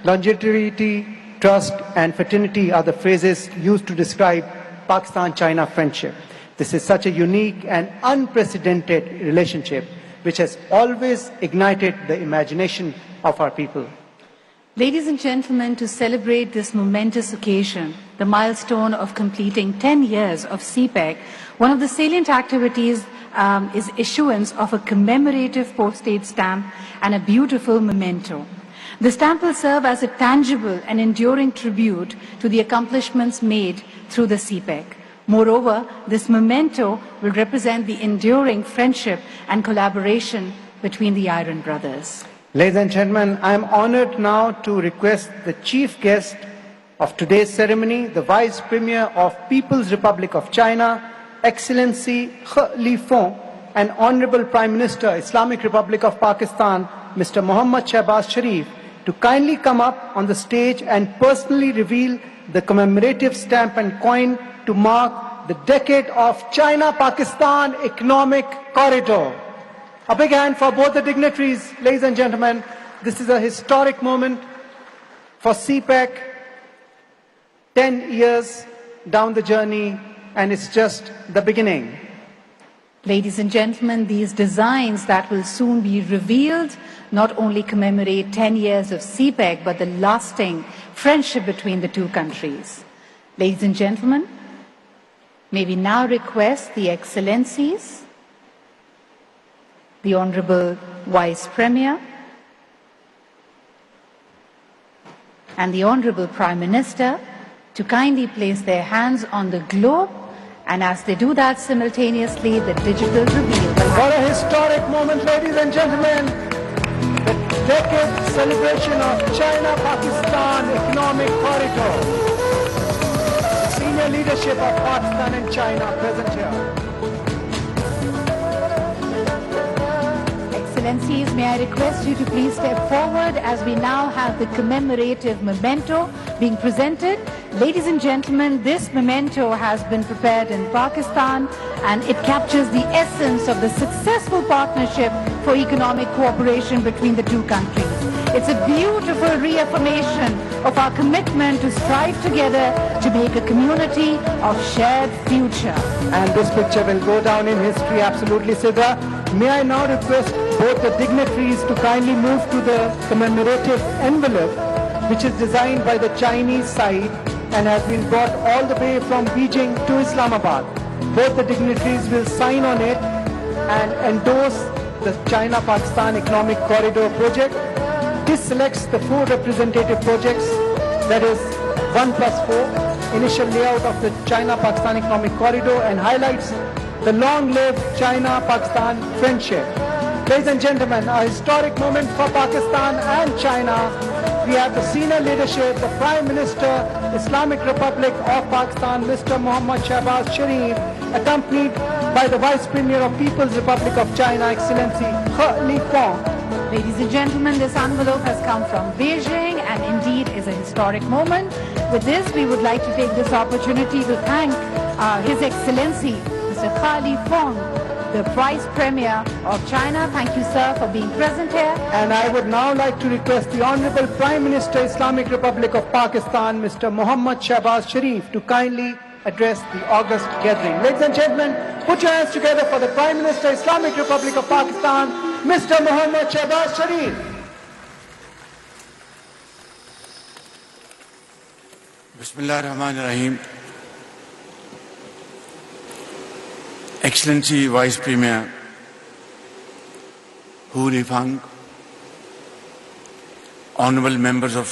Longevity, trust, and fraternity are the phrases used to describe Pakistan-China friendship. This is such a unique and unprecedented relationship which has always ignited the imagination of our people. Ladies and gentlemen, to celebrate this momentous occasion, the milestone of completing 10 years of CPEC, one of the salient activities is issuance of a commemorative postage stamp and a beautiful memento. The stamp will serve as a tangible and enduring tribute to the accomplishments made through the CPEC. Moreover, this memento will represent the enduring friendship and collaboration between the Iron Brothers. Ladies and gentlemen, I am honored now to request the chief guest of today's ceremony, the Vice Premier of People's Republic of China, Excellency He Lifeng, and Honorable Prime Minister, Islamic Republic of Pakistan, Mr. Mohammad Shahbaz Sharif, to kindly come up on the stage and personally reveal the commemorative stamp and coin to mark the decade of China-Pakistan Economic Corridor. A big hand for both the dignitaries, ladies and gentlemen. This is a historic moment for CPEC, 10 years down the journey, and it's just the beginning. Ladies and gentlemen, these designs that will soon be revealed not only commemorate 10 years of CPEC, but the lasting friendship between the two countries. Ladies and gentlemen, may we now request the Excellencies, the Honorable Vice Premier, and the Honorable Prime Minister to kindly place their hands on the globe, and as they do that simultaneously, the digital reveal. What a historic moment, ladies and gentlemen. The decade celebration of China-Pakistan Economic Corridor. Senior leadership of Pakistan and China present here. Excellencies, may I request you to please step forward as we now have the commemorative memento being presented. Ladies and gentlemen, this memento has been prepared in Pakistan and it captures the essence of the successful partnership for economic cooperation between the two countries. It's a beautiful reaffirmation of our commitment to strive together to make a community of shared future. And this picture will go down in history, absolutely, Sidra. May I now request both the dignitaries to kindly move to the commemorative envelope, which is designed by the Chinese side and has been brought all the way from Beijing to Islamabad. Both the dignitaries will sign on it and endorse the China-Pakistan Economic Corridor project. This selects the 4 representative projects, that is 1+4, initial layout of the China-Pakistan Economic Corridor, and highlights the long-lived China-Pakistan friendship. Ladies and gentlemen, a historic moment for Pakistan and China. We have the senior leadership, the Prime Minister, Islamic Republic of Pakistan, Mr. Mohammad Shahbaz Sharif, accompanied by the Vice Premier of People's Republic of China, Excellency He Lifeng. Ladies and gentlemen, this envelope has come from Beijing and indeed is a historic moment. With this, we would like to take this opportunity to thank His Excellency, Mr. He Lifeng, the Vice Premier of China. Thank you, sir, for being present here. And I would now like to request the Honorable Prime Minister, Islamic Republic of Pakistan, Mr. Mohammad Shahbaz Sharif, to kindly address the august gathering. Ladies and gentlemen, put your hands together for the Prime Minister, Islamic Republic of Pakistan, Mr. Mohammad Shahbaz Sharif. Bismillahirrahmanirrahim. Excellency Vice Premier He Lifeng, honorable members of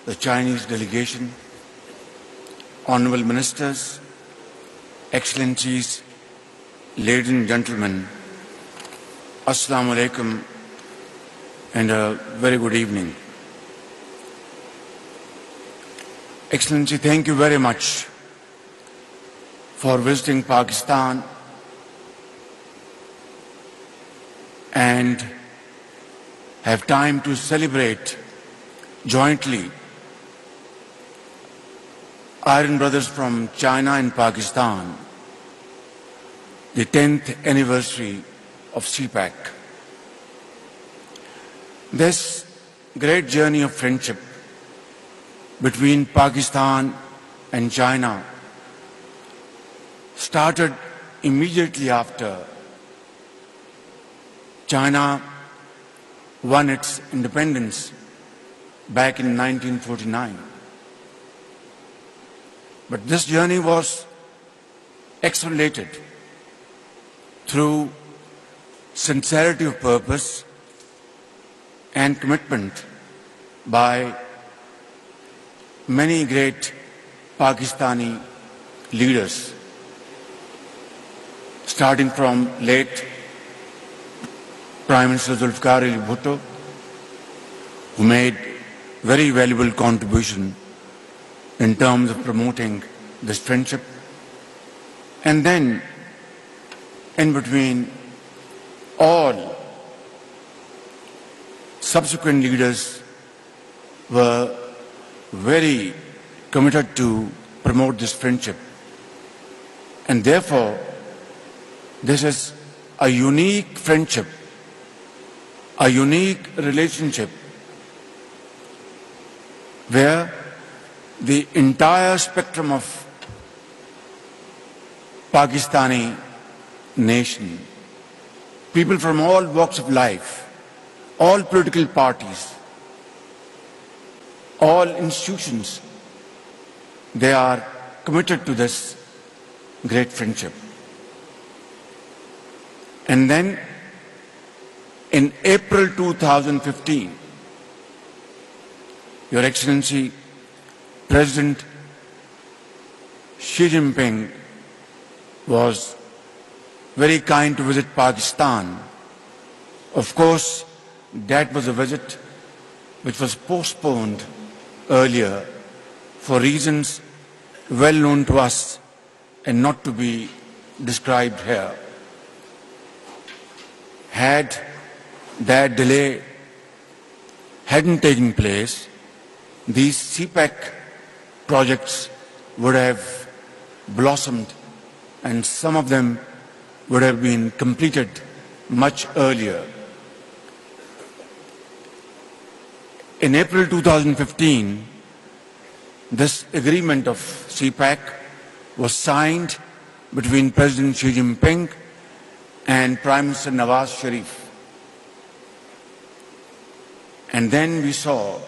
the Chinese delegation, honorable ministers, excellencies, ladies and gentlemen, Assalamu alaikum and a very good evening. Excellency, thank you very much for visiting Pakistan and have time to celebrate jointly Iron Brothers from China and Pakistan, the 10th anniversary of CPEC. This great journey of friendship between Pakistan and China started immediately after China won its independence back in 1949. But this journey was accelerated through sincerity of purpose and commitment by many great Pakistani leaders, starting from late Prime Minister Zulfikar Ali Bhutto, who made very valuable contribution in terms of promoting this friendship. And then, in between, all subsequent leaders were very committed to promote this friendship. And therefore, this is a unique friendship, a unique relationship where the entire spectrum of Pakistani nation, people from all walks of life, all political parties, all institutions, they are committed to this great friendship. And then in April 2015, Your Excellency, President Xi Jinping was very kind to visit Pakistan. Of course, that was a visit which was postponed earlier for reasons well known to us and not to be described here. Had that delay hadn't taken place, these CPEC projects would have blossomed and some of them would have been completed much earlier. In April 2015, this agreement of CPEC was signed between President Xi Jinping and Prime Minister Shahbaz Sharif. And then we saw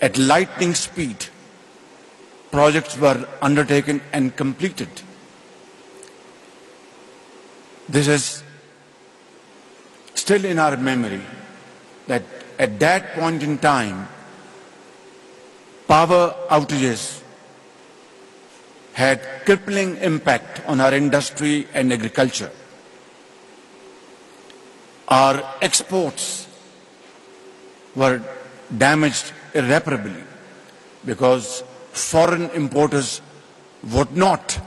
at lightning speed projects were undertaken and completed. This is still in our memory that at that point in time, power outages had crippling impact on our industry and agriculture. Our exports were damaged irreparably because foreign importers would not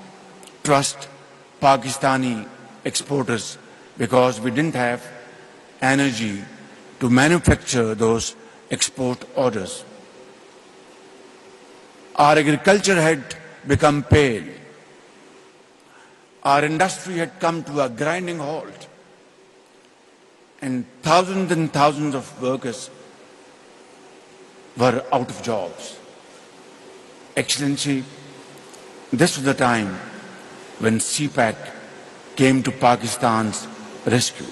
trust Pakistani exporters because we didn't have energy to manufacture those export orders. Our agriculture had become pale. Our industry had come to a grinding halt. And thousands of workers were out of jobs. Excellency, this was the time when CPEC came to Pakistan's rescue.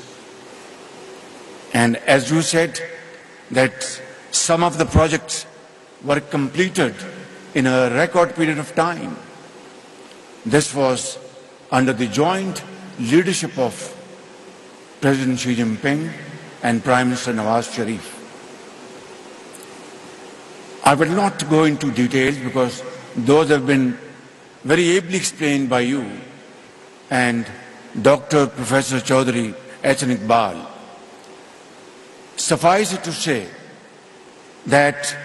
And as you said, that some of the projects were completed in a record period of time. This was under the joint leadership of President Xi Jinping and Prime Minister Nawaz Sharif. I will not go into details because those have been very ably explained by you and Dr. Professor Chaudhary H.N. Iqbal. Suffice it to say that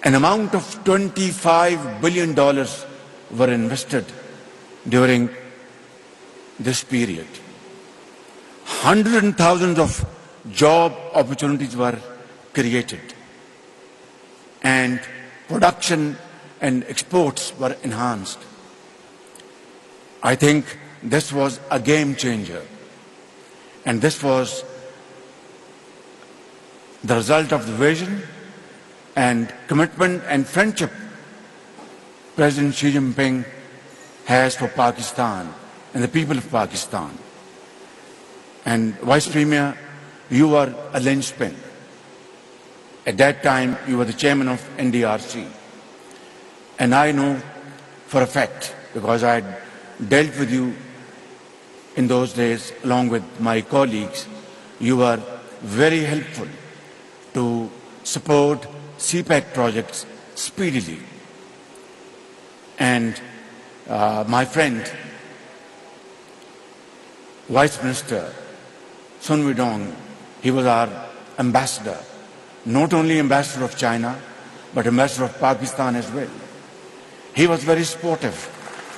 an amount of $25 billion were invested during this period. Hundreds and thousands of job opportunities were created, and production and exports were enhanced. I think this was a game changer, and this was the result of the vision and commitment and friendship President Xi Jinping has for Pakistan and the people of Pakistan. And Vice Premier, you are a linchpin. At that time, you were the chairman of NDRC. And I know for a fact, because I had dealt with you in those days along with my colleagues, you were very helpful to support CPEC projects speedily. And my friend, Vice Minister Sun Weidong, he was our ambassador, not only ambassador of China, but ambassador of Pakistan as well. He was very supportive.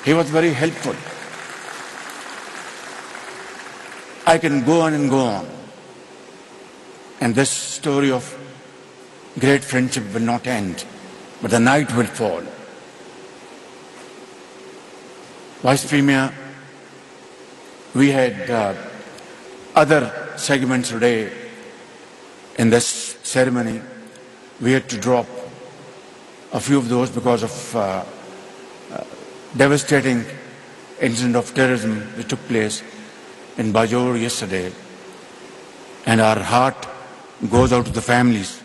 He was very helpful. I can go on and go on. And this story of great friendship will not end, but the night will fall. Vice Premier, we had other segments today in this ceremony. We had to drop a few of those because of devastating incident of terrorism which took place in Bajor yesterday. And our heart goes out to the families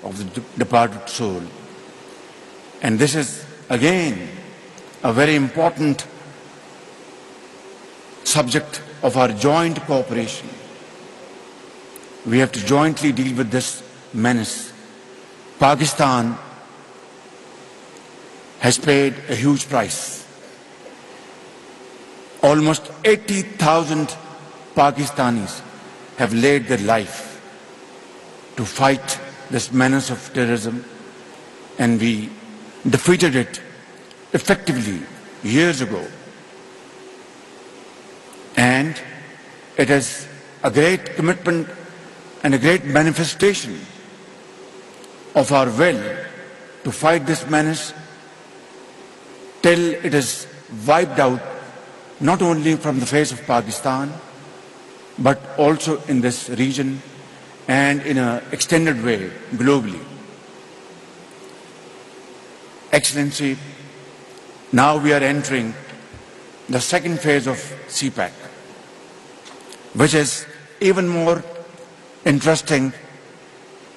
of the departed soul. And this is again a very important subject of our joint cooperation. We have to jointly deal with this menace. Pakistan has paid a huge price. Almost 80,000 Pakistanis have laid their life to fight this menace of terrorism, and we defeated it effectively years ago. And it is a great commitment and a great manifestation of our will to fight this menace till it is wiped out, not only from the face of Pakistan, but also in this region and in an extended way globally. Excellency, now we are entering the second phase of CPEC, which is even more interesting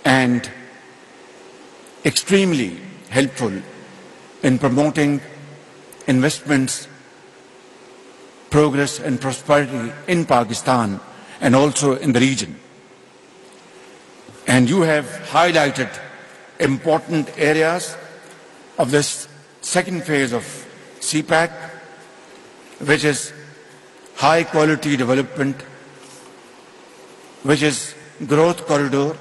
and extremely helpful in promoting investments, progress and prosperity in Pakistan and also in the region. And you have highlighted important areas of this second phase of CPEC, which is high quality development, which is growth corridor,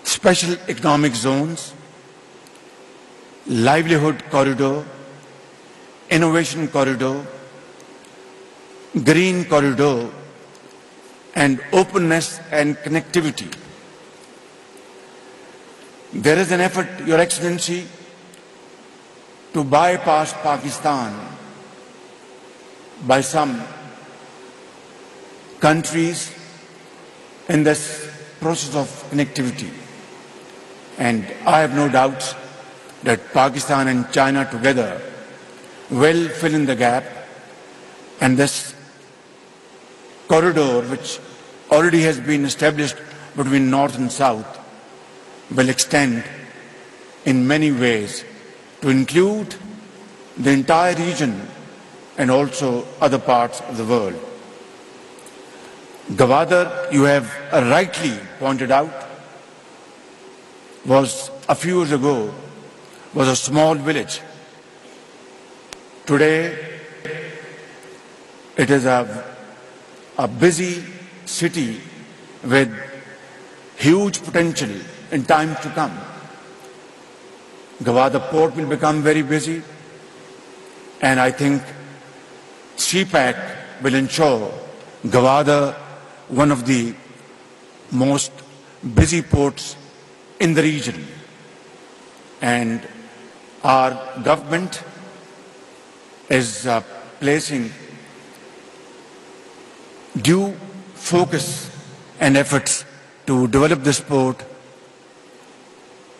special economic zones, livelihood corridor, innovation corridor, green corridor, and openness and connectivity. There is an effort, Your Excellency, to bypass Pakistan by some countries in this process of connectivity. And I have no doubts that Pakistan and China together will fill in the gap, and this corridor, which already has been established between North and South, will extend in many ways to include the entire region and also other parts of the world. Gwadar, you have rightly pointed out, was a few years ago was a small village. Today, it is a busy city with huge potential in times to come. Gwadar port will become very busy, and I think CPEC will ensure Gwadar one of the most busy ports in the region. And our government is placing due focus and efforts to develop this port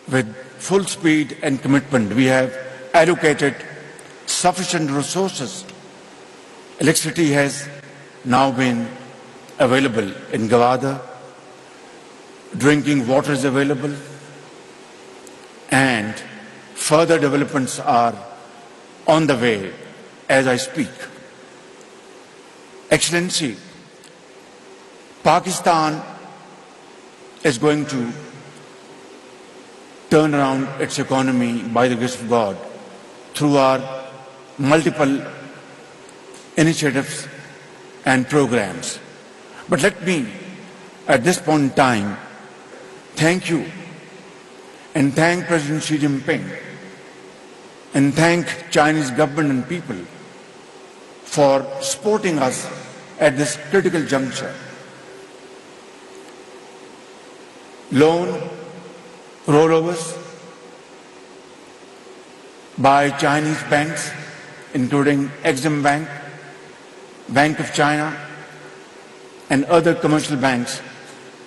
with full speed and commitment, we have allocated sufficient resources. Electricity has now been available in Gwadar, drinking water is available, and further developments are on the way as I speak. Excellency, Pakistan is going to turn around its economy by the grace of God through our multiple initiatives and programs. But let me, at this point in time, thank you and thank President Xi Jinping and thank Chinese government and people for supporting us at this critical juncture. Loan rollovers by Chinese banks, including Exim Bank, Bank of China, and other commercial banks,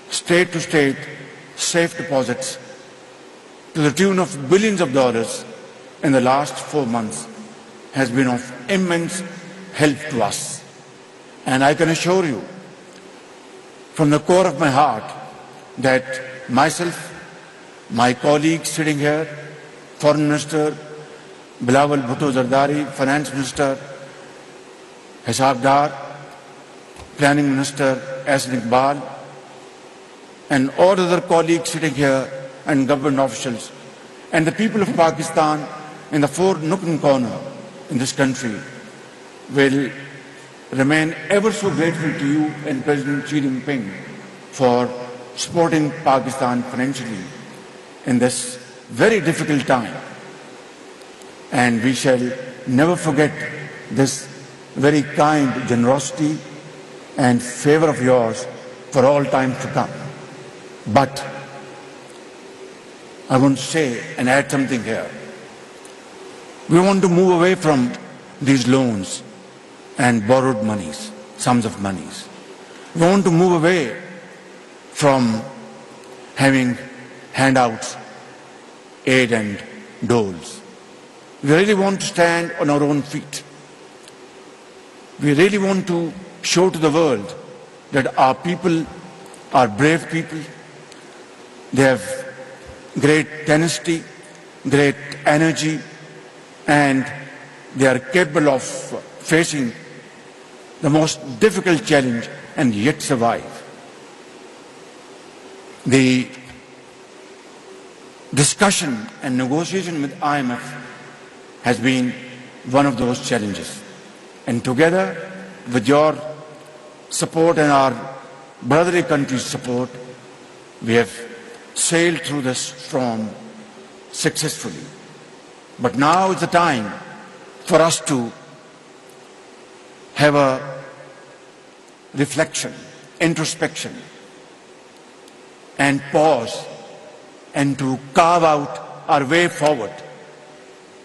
state-to-state safe deposits to the tune of billions of dollars in the last 4 months has been of immense help to us. And I can assure you from the core of my heart that myself, my colleagues sitting here, Foreign Minister Bilawal Bhutto Zardari, Finance Minister Shahbaz, Planning Minister Ahsan Iqbal, and all other colleagues sitting here and government officials, and the people of Pakistan in the four nook and corner in this country will remain ever so grateful to you and President Xi Jinping for supporting Pakistan financially in this very difficult time. And we shall never forget this very kind generosity and favor of yours for all time to come. But I want to say and add something here. We want to move away from these loans and borrowed monies, sums of monies. We want to move away from having handouts, aid and doles. We really want to stand on our own feet. We really want to show to the world that our people are brave people. They have great tenacity, great energy, and they are capable of facing the most difficult challenge and yet survive. The discussion and negotiation with IMF has been one of those challenges. And together with your support and our brotherly country's support, we have sailed through this storm successfully. But now is the time for us to have a reflection, introspection, and pause, and to carve out our way forward,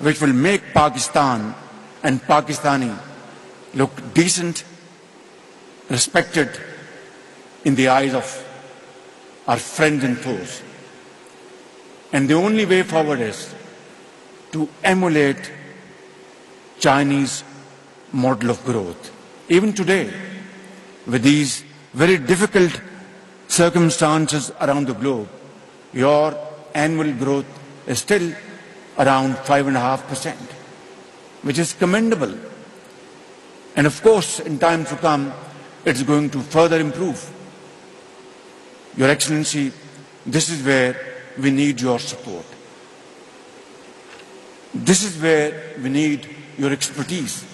which will make Pakistan and Pakistani look decent, respected in the eyes of our friends and foes. And the only way forward is to emulate Chinese model of growth. Even today, with these very difficult circumstances around the globe, your annual growth is still around 5.5%, which is commendable. And of course, in times to come, it's going to further improve. Your Excellency, this is where we need your support. This is where we need your expertise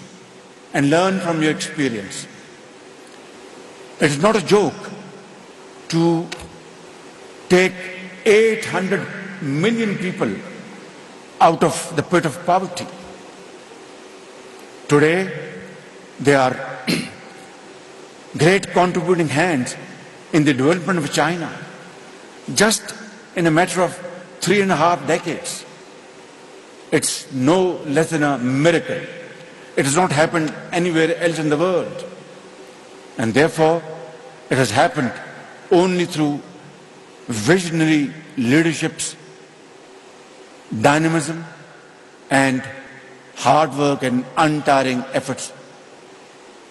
and learn from your experience. It is not a joke to take 800 million people out of the pit of poverty. Today, they are great contributing hands in the development of China, just in a matter of 3.5 decades. It's no less than a miracle. It has not happened anywhere else in the world. And therefore, it has happened only through visionary leaderships dynamism, and hard work and untiring efforts,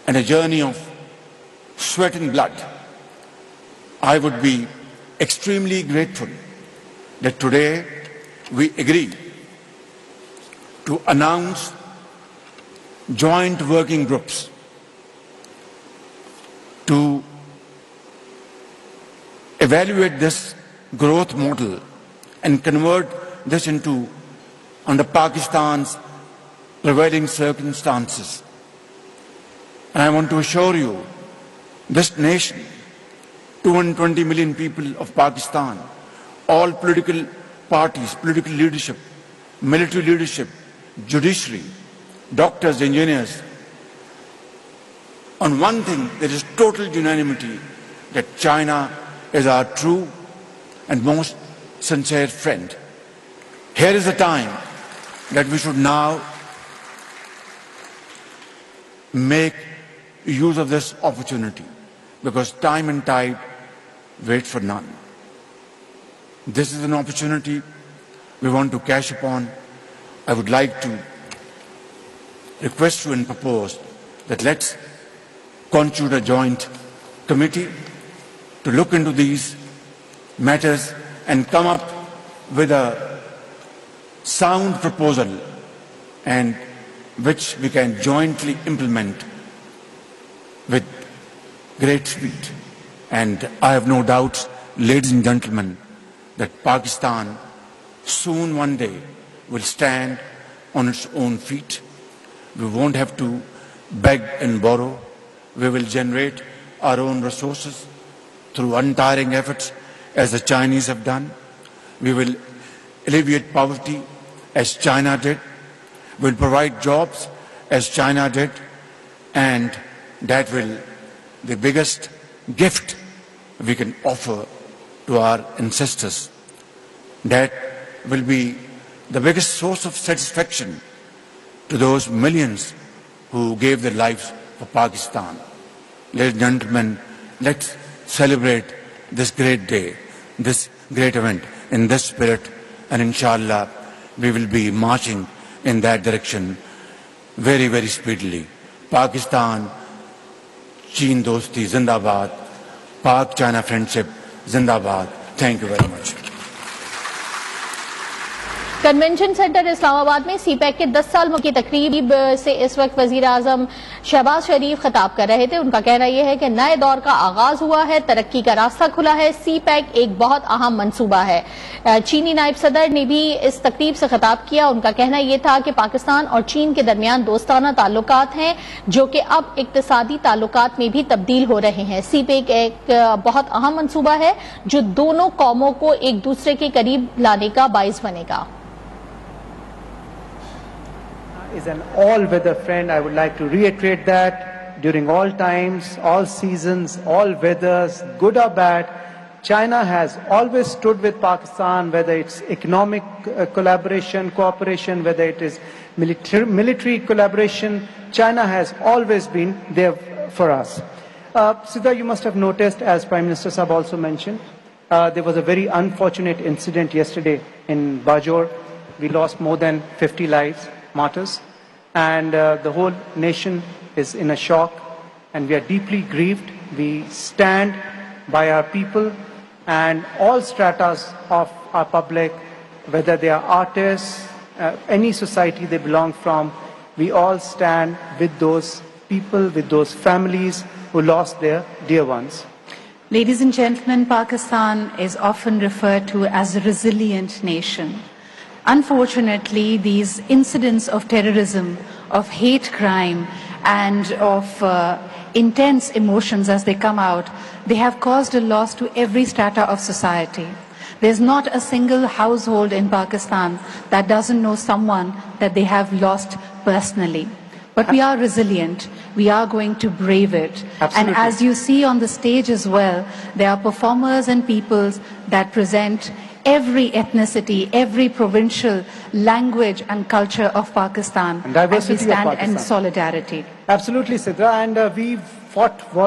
and a journey of sweat and blood, I would be extremely grateful that today we agree to announce joint working groups to evaluate this growth model and convert this into, under Pakistan's prevailing circumstances. And I want to assure you, this nation, 220 million people of Pakistan, all political parties, political leadership, military leadership, judiciary, doctors, engineers, on one thing there is total unanimity, that China is our true and most sincere friend. Here is the time that we should now make use of this opportunity, because time and tide wait for none. This is an opportunity we want to cash upon. I would like to request you and propose that let's constitute a joint committee to look into these matters and come up with a sound proposal, and which we can jointly implement with great speed. And I have no doubts, ladies and gentlemen, that Pakistan soon one day will stand on its own feet. We won't have to beg and borrow. We will generate our own resources through untiring efforts, as the Chinese have done. We will alleviate poverty as China did. We will provide jobs as China did. And that will be the biggest gift we can offer to our ancestors. That will be the biggest source of satisfaction to those millions who gave their lives for Pakistan. Ladies and gentlemen, let's celebrate this great day, this great event in this spirit, and inshallah we will be marching in that direction very, very speedily. Pakistan, China Dosti Zindabad, Pak-China Friendship Zindabad. Thank you very much. Convention centre Islamabad में CPEC के 10 साल की तकरीब से इस वक्त वजीर आजम शहबाज शरीफ खिताब कर रहे थे। उनका कहना यह है कि नए दौर का आगाज हुआ है, तरक्की का रास्ता खुला है, सीपैक एक बहुत अहम मंसूबा है। चीनी नायब सदर ने भी इस तकरीब से खिताब किया। उनका कहना यह था कि पाकिस्तान और चीन के दरमियान दोस्ताना ताल्लुकात हैं, जो कि अब इक्तिसादी ताल्लुकात में भी तब्दील हो रहे हैं। सीपैक एक बहुत अहम मंसूबा है जो दोनों कौमों को एक दूसरे के करीब लाने का बाइस बनेगा। Is an all-weather friend. I would like to reiterate that during all times, all seasons, all weathers, good or bad, China has always stood with Pakistan, whether it's economic collaboration, cooperation, whether it is military collaboration. China has always been there for us. Siddha, you must have noticed, as Prime Minister Sahab also mentioned, there was a very unfortunate incident yesterday in Bajor. We lost more than 50 lives, martyrs, and the whole nation is in a shock, and we are deeply grieved. We stand by our people and all stratas of our public, whether they are artists, any society they belong from. We all stand with those people, with those families who lost their dear ones. Ladies and gentlemen, Pakistan is often referred to as a resilient nation. Unfortunately, these incidents of terrorism, of hate crime, and of intense emotions as they come out, they have caused a loss to every strata of society. There's not a single household in Pakistan that doesn't know someone that they have lost personally. But we are resilient. We are going to brave it. Absolutely. And as you see on the stage as well, there are performers and peoples that present every ethnicity, every provincial language and culture of Pakistan. And diversity as we stand of Pakistan. in solidarity. Absolutely, Siddha. And we fought war